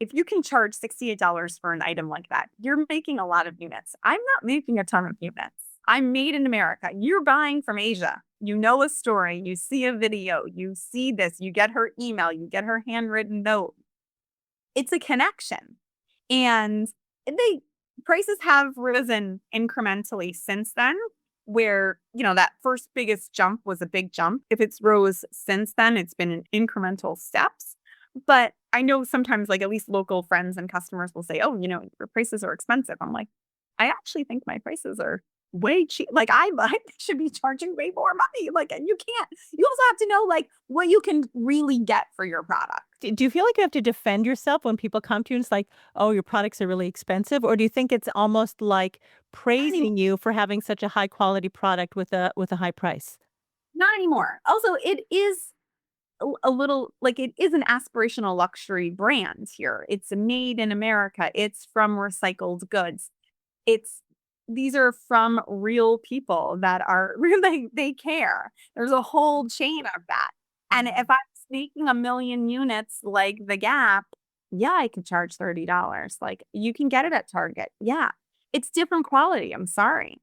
If you can charge $68 for an item like that, you're making a lot of units. I'm not making a ton of units. I'm made in America. You're buying from Asia. You know a story, you see a video, you see this, you get her email, you get her handwritten note. It's a connection. And they prices have risen incrementally since then, where, that first biggest jump was a big jump. If it's rose since then, it's been in incremental steps. But I know sometimes, like at least local friends and customers will say, "Oh, your prices are expensive." I'm like, I actually think my prices are way cheap. Like I should be charging way more money. Like, and you can't. You also have to know like what you can really get for your product.
Do you feel like you have to defend yourself when people come to you and it's like, "Oh, your products are really expensive," or do you think it's almost like
Not anymore.
praising you for having such a high quality product with a high price?
Not anymore. Also, it is a little like it is an aspirational luxury brand here. It's made in America. It's from recycled goods. It's these are from real people that are really, they care. There's a whole chain of that. And if I'm making 1,000,000 units like the Gap, yeah, I could charge $30. Like you can get it at Target. Yeah. It's different quality. I'm sorry.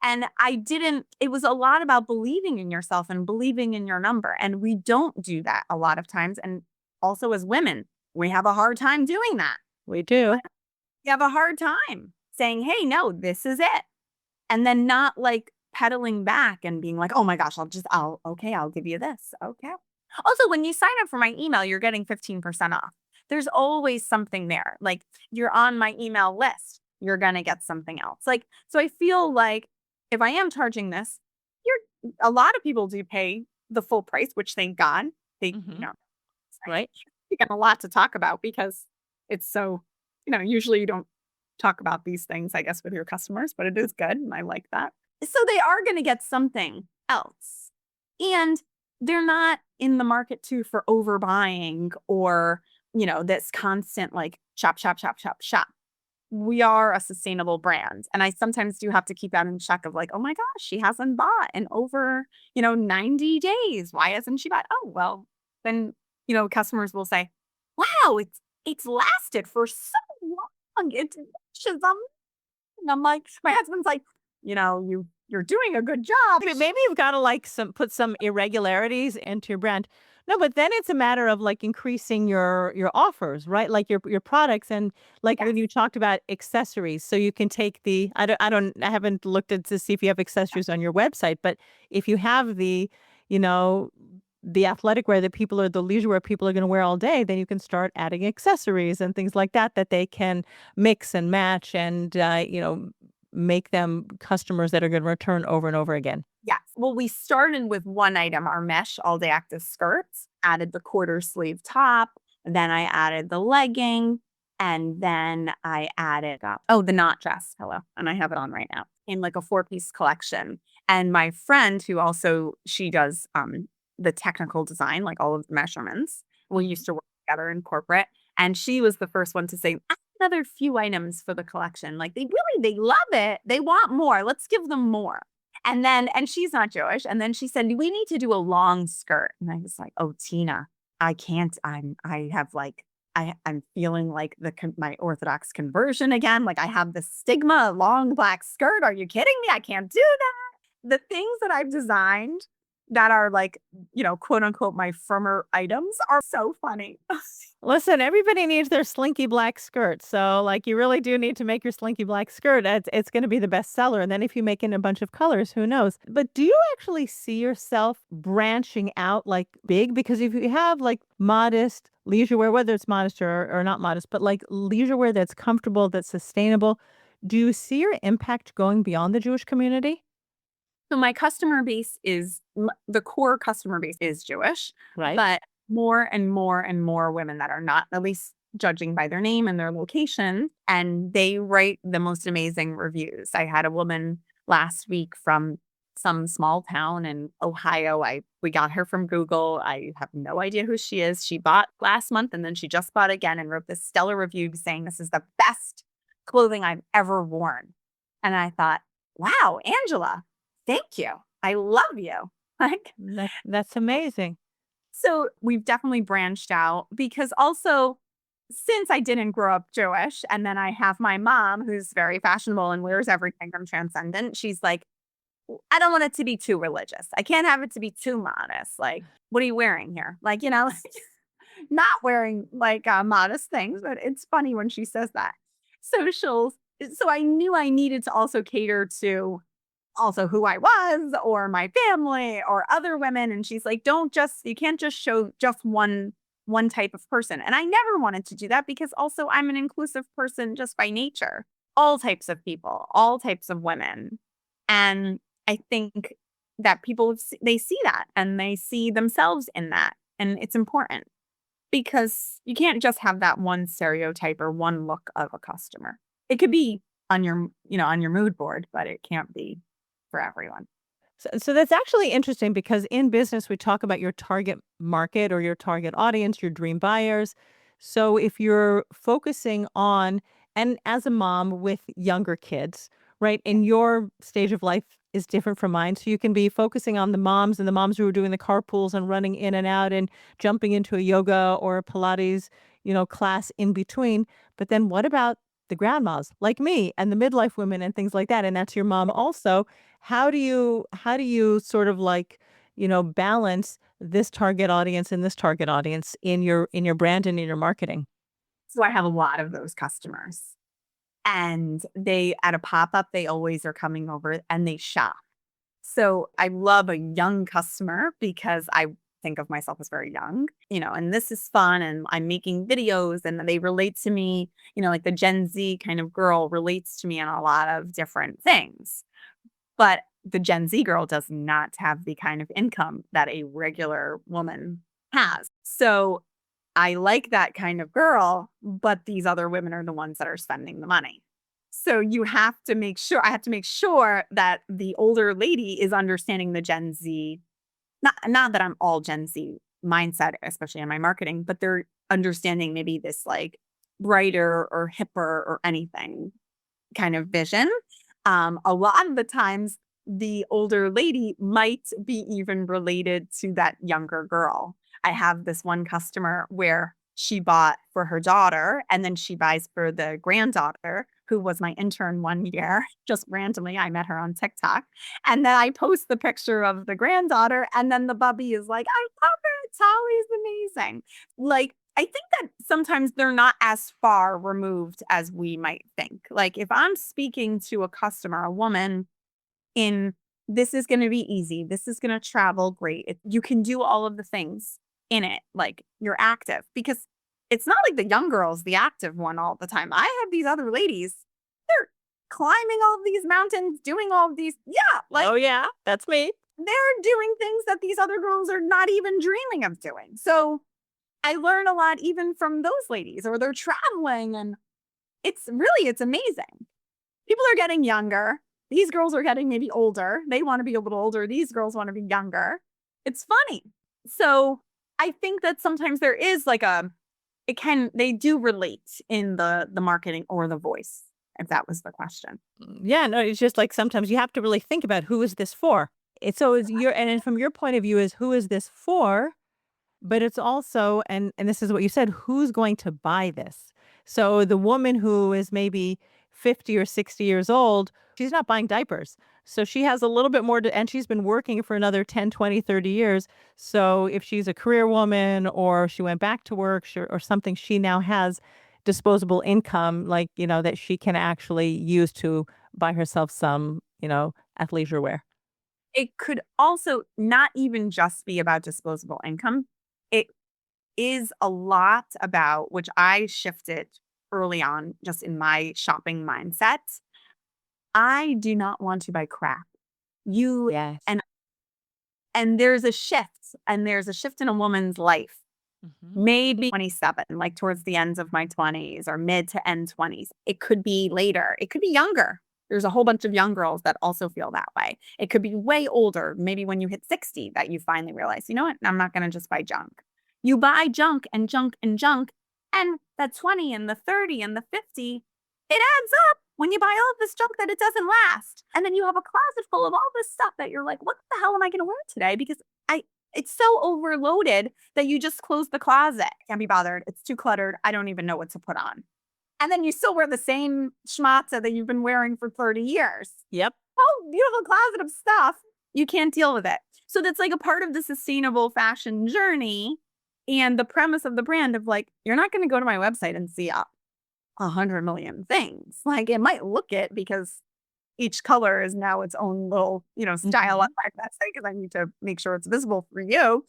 And it was a lot about believing in yourself and believing in your number. And we don't do that a lot of times. And also as women, we have a hard time doing that.
We do.
You have a hard time saying, hey, no, this is it. And then not like pedaling back and being like, oh my gosh, okay, I'll give you this. Okay. Also, when you sign up for my email, you're getting 15% off. There's always something there. Like you're on my email list, you're going to get something else. Like, so I feel like if I am charging this, a lot of people do pay the full price, which thank God
Hmm. Right.
we got a lot to talk about because it's so, usually you don't talk about these things, I guess, with your customers, but it is good. And I like that. So they are going to get something else. And they're not in the market too for overbuying or, this constant like shop, shop, shop, shop, shop. We are a sustainable brand. And I sometimes do have to keep that in check of like, oh my gosh, she hasn't bought in over, 90 days. Why hasn't she bought? Oh, well, then, customers will say, wow, it's lasted for so long. It's just and I'm like, my husband's like, you're doing a good job.
Maybe you've got to like put some irregularities into your brand. No, but then it's a matter of like increasing your offers, right? Like your products and like when
Yes.
you talked about accessories. So you can take I haven't looked at to see if you have accessories on your website, but if you have you know, the athletic wear that people or the leisure wear people are going to wear all day, then you can start adding accessories and things like that that they can mix and match and make them customers that are going to return over and over again.
Yes. Well, we started with one item, our mesh all day active skirts, added the quarter sleeve top. Then I added the legging. And then I added, the knot dress. Hello. And I have it on right now in like a 4-piece collection. And my friend who also, she does the technical design, like all of the measurements. We used to work together in corporate. And she was the first one to say, add another few items for the collection. Like they love it. They want more. Let's give them more. And she's not Jewish. And then she said, we need to do a long skirt. And I was like, oh, Tina, I can't. I'm feeling like my Orthodox conversion again. Like I have this stigma, a long black skirt. Are you kidding me? I can't do that. The things that I've designed that are like, quote unquote, my firmer items are so funny.
Listen, everybody needs their slinky black skirt. So, like, you really do need to make your slinky black skirt. It's going to be the best seller. And then if you make it in a bunch of colors, who knows? But do you actually see yourself branching out like big? Because if you have like modest leisure wear, whether it's modest or not modest, but like leisure wear that's comfortable, that's sustainable, do you see your impact going beyond the Jewish community?
So my customer base the core customer base is Jewish,
Right.
but more and more and more women that are not, at least judging by their name and their location, and they write the most amazing reviews. I had a woman last week from some small town in Ohio. We got her from Google. I have no idea who she is. She bought last month and then she just bought again and wrote this stellar review saying this is the best clothing I've ever worn. And I thought, wow, Angela, thank you. I love you. Like,
That's amazing.
so we've definitely branched out because also since I didn't grow up Jewish and then I have my mom who's very fashionable and wears everything from Transcendent, she's like, I don't want it to be too religious. I can't have it to be too modest. Like, what are you wearing here? Like, not wearing like modest things, but it's funny when she says that. Socials. So I knew I needed to also cater to also who I was or my family or other women. And she's like, you can't just show just one type of person. And I never wanted to do that because also I'm an inclusive person just by nature. All types of people, all types of women. And I think that they see that and they see themselves in that. And it's important because you can't just have that one stereotype or one look of a customer. It could be on your mood board, but it can't be for everyone.
So that's actually interesting because in business, we talk about your target market or your target audience, your dream buyers. So if you're focusing on, and as a mom with younger kids, right? And your stage of life is different from mine. So you can be focusing on the moms and the moms who are doing the carpools and running in and out and jumping into a yoga or a Pilates, class in between. But then what about the grandmas like me and the midlife women and things like that? And that's your mom also. How do you sort of like, balance this target audience and this target audience in your brand and in your marketing?
So I have a lot of those customers. And they at a pop-up, they always are coming over and they shop. So I love a young customer because I think of myself as very young, and this is fun and I'm making videos and they relate to me, like the Gen Z kind of girl relates to me on a lot of different things. But the Gen Z girl does not have the kind of income that a regular woman has. So I like that kind of girl, but these other women are the ones that are spending the money. So I have to make sure that the older lady is understanding the Gen Z. Not that I'm all Gen Z mindset, especially in my marketing, but they're understanding maybe this like brighter or hipper or anything kind of vision. A lot of the times, the older lady might be even related to that younger girl. I have this one customer where she bought for her daughter and then she buys for the granddaughter, who was my intern one year. Just randomly, I met her on TikTok. And then I post the picture of the granddaughter, and then the bubby is like, I love her. Tali's amazing. Like, I think that sometimes they're not as far removed as we might think. Like, if I'm speaking to a customer, a woman, in this is going to be easy, this is going to travel great. You can do all of the things in it, like you're active, because it's not like the young girl's the active one all the time. I have these other ladies, they're climbing all of these mountains, doing all of these, yeah, like
Oh yeah, that's me.
they're doing things that these other girls are not even dreaming of doing. So I learn a lot even from those ladies, or they're traveling, and it's amazing. People are getting younger. These girls are getting maybe older. They want to be a little older. These girls want to be younger. It's funny. So I think that sometimes there is like they do relate in the marketing or the voice, if that was the question.
Yeah, no, it's just like sometimes you have to really think about who is this for. It's so is your and then from your point of view is who is this for? But it's also and this is what you said, who's going to buy this? So the woman who is maybe 50 or 60 years old, she's not buying diapers. So she has a little bit more to, and she's been working for another 10, 20, 30 years. So if she's a career woman or she went back to work or something, she now has disposable income, like, that she can actually use to buy herself some, athleisure wear.
It could also not even just be about disposable income. It is a lot about, which I shifted early on just in my shopping mindset. I do not want to buy crap. You
Yes.
and there's a shift in a woman's life.
Mhm.
Maybe 27, like towards the ends of my 20s or mid to end 20s. It could be later. It could be younger. There's a whole bunch of young girls that also feel that way. It could be way older, maybe when you hit 60, that you finally realize, you know what? I'm not going to just buy junk. You buy junk and junk and junk, and the 20 and the 30 and the 50, it adds up when you buy all of this junk that it doesn't last. And then you have a closet full of all this stuff that you're like, what the hell am I going to wear today? Because it's so overloaded that you just close the closet. Can't be bothered. It's too cluttered. I don't even know what to put on. And then you still wear the same schmatza that you've been wearing for 30 years.
Yep.
Oh, beautiful closet of stuff. You can't deal with it. So that's like a part of the sustainable fashion journey and the premise of the brand of like, you're not going to go to my website and see 100 million things. Like it might look it because each color is now its own little, style on
Mhm.
my website because I need to make sure it's visible for you.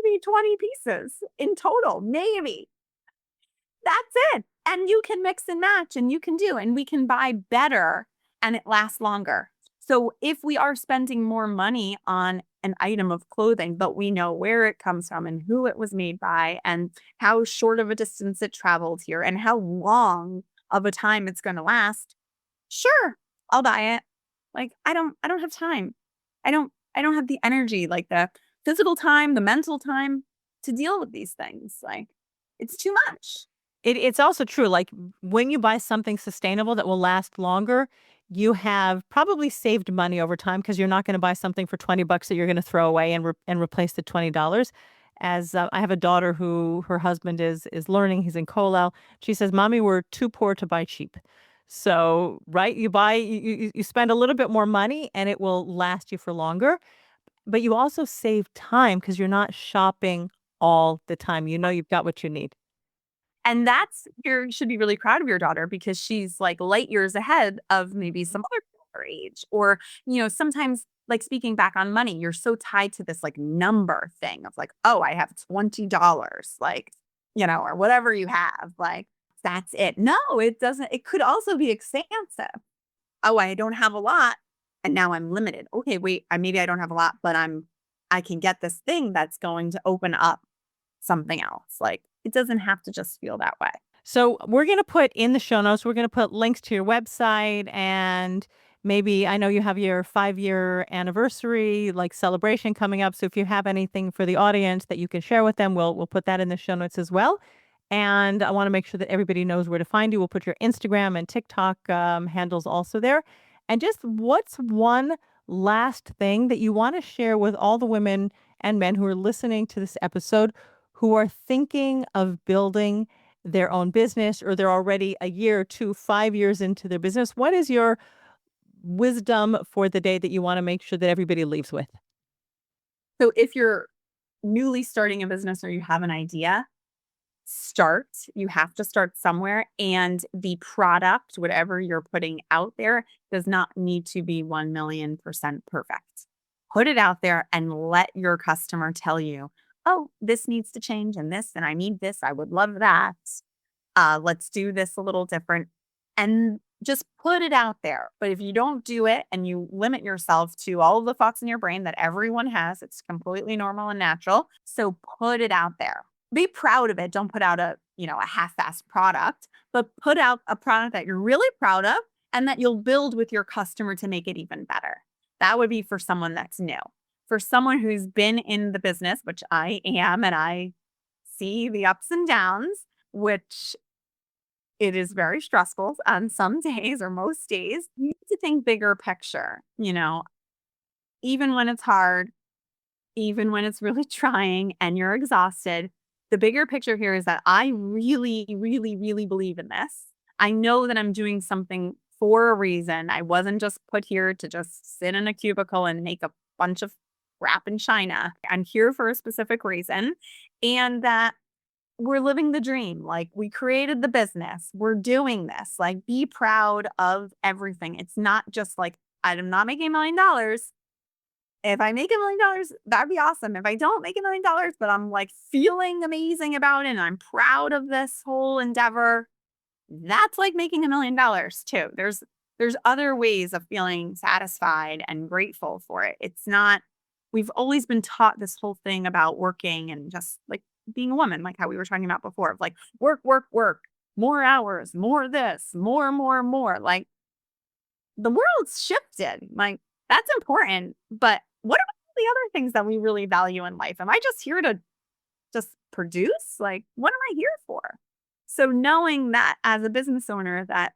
Maybe 20 pieces in total, maybe. That's it. And you can mix and match and you can do, and we can buy better and it lasts longer. So if we are spending more money on an item of clothing, but we know where it comes from and who it was made by and how short of a distance it traveled here and how long of a time it's going to last, sure, I'll buy it. Like I don't have time. I don't have the energy, like the physical time, the mental time to deal with these things. Like it's too much.
It's also true, like, when you buy something sustainable that will last longer, you have probably saved money over time because you're not going to buy something for $20 that you're going to throw away and replace the $20. As I have a daughter who her husband is learning, he's in Kollel. She says, "Mommy, we're too poor to buy cheap." So, right, you spend a little bit more money and it will last you for longer, but you also save time because you're not shopping all the time. You know you've got what you need.
And that's you should be really proud of your daughter because she's like light years ahead of maybe some other people her age. Or, sometimes like speaking back on money, you're so tied to this like number thing of like, oh, I have $20, like, or whatever you have, like that's it. No, it doesn't. It could also be expansive. Oh, I don't have a lot and now I'm limited. Okay, wait, maybe I don't have a lot, but I can get this thing that's going to open up something else. Like, it doesn't have to just feel that way.
So we're going to put in the show notes, we're going to put links to your website, and maybe I know you have your 5-year anniversary like celebration coming up. So if you have anything for the audience that you can share with them, we'll put that in the show notes as well. And I want to make sure that everybody knows where to find you. We'll put your Instagram and TikTok handles also there. And just what's one last thing that you want to share with all the women and men who are listening to this episode who are thinking of building their own business, or they're already a year, 2, 5 years into their business? What is your wisdom for the day that you want to make sure that everybody leaves with?
So if you're newly starting a business or you have an idea, start. You have to start somewhere. And the product, whatever you're putting out there, does not need to be 1,000,000% perfect. Put it out there and let your customer tell you, oh, this needs to change and this, and I need this. I would love that. Let's do this a little different. And just put it out there. But if you don't do it and you limit yourself to all of the thoughts in your brain that everyone has, it's completely normal and natural. So put it out there. Be proud of it. Don't put out a half-assed product, but put out a product that you're really proud of and that you'll build with your customer to make it even better. That would be for someone that's new. For someone who's been in the business, which I am, and I see the ups and downs, which it is very stressful on some days or most days. You need to think bigger picture, even when it's hard, even when it's really trying and you're exhausted. The bigger picture here is that I really, really, really believe in this. I know that I'm doing something for a reason. I wasn't just put here to just sit in a cubicle and make a bunch of crap in China. I'm here for a specific reason. And that we're living the dream. Like, we created the business. We're doing this. Like, be proud of everything. It's not just like, I'm not making $1,000,000. If I make $1,000,000, that'd be awesome. If I don't make $1,000,000, but I'm like feeling amazing about it and I'm proud of this whole endeavor, that's like making $1,000,000 too. There's other ways of feeling satisfied and grateful for it. It's not, we've always been taught this whole thing about working and just like being a woman, like how we were talking about before, of like work, work, work, more hours, more this, more, more, more. Like, the world's shifted. Like, that's important. But what about the other things that we really value in life? Am I just here to just produce? Like, what am I here for? So knowing that as a business owner that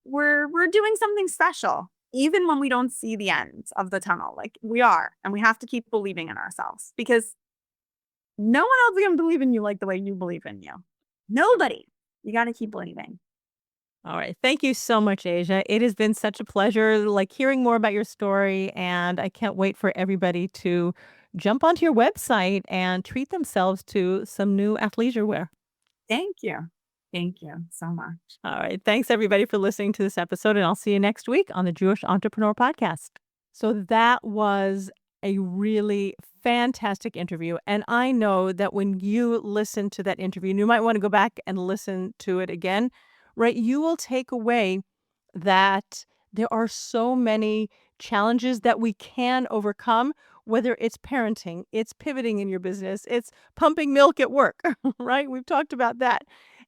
we're doing something special, even when we don't see the end of the tunnel, like we are, and we have to keep believing in ourselves because no one else is going to believe in you like the way you believe in you. Nobody. You got to keep believing.
All right. Thank you so much, Asia. It has been such a pleasure, like hearing more about your story, and I can't wait for everybody to jump onto your website and treat themselves to some new athleisure wear.
Thank you. Thank you so much.
All right. Thanks, everybody, for listening to this episode, and I'll see you next week on the Jewish Entrepreneur Podcast. So that was a really fantastic interview. And I know that when you listen to that interview, and you might want to go back and listen to it again, right? You will take away that there are so many challenges that we can overcome, whether it's parenting, it's pivoting in your business, it's pumping milk at work, right? We've talked about that.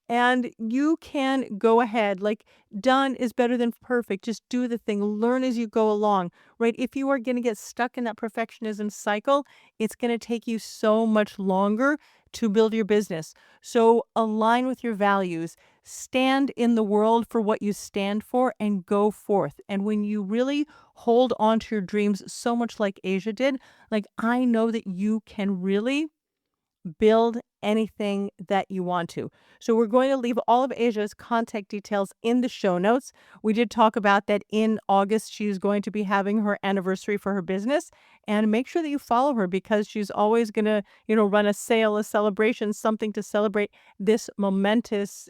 And you can go ahead, like done is better than perfect. Just do the thing, learn as you go along, right? If you are going to get stuck in that perfectionism cycle, it's going to take you so much longer to build your business. So align with your values, stand in the world for what you stand for, and go forth. And when you really hold on to your dreams so much like Asia did, like I know that you can really build anything that you want to. So we're going to leave all of Asia's contact details in the show notes. We did talk about that in August. She's going to be having her anniversary for her business, and make sure that you follow her because she's always going to, run a sale, a celebration, something to celebrate this momentous,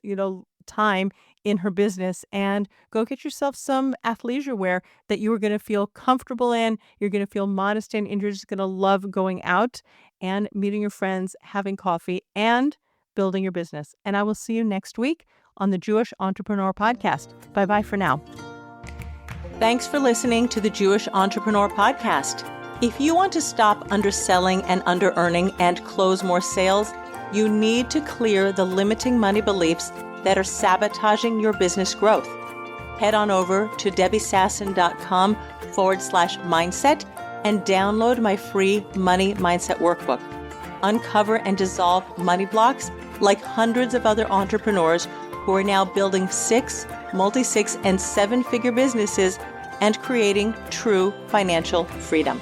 time in her business. And go get yourself some athleisure wear that you are going to feel comfortable in, you're going to feel modest in, and you're just going to love going out and meeting your friends, having coffee, and building your business. And I will see you next week on the Jewish Entrepreneur Podcast. Bye-bye for now. Thanks for listening to the Jewish Entrepreneur Podcast. If you want to stop underselling and under-earning and close more sales, you need to clear the limiting money beliefs that are sabotaging your business growth. Head on over to debbiesasson.com/mindset and download my free Money Mindset Workbook. Uncover and dissolve money blocks like hundreds of other entrepreneurs who are now building 6, multi-6, and 7-figure businesses and creating true financial freedom.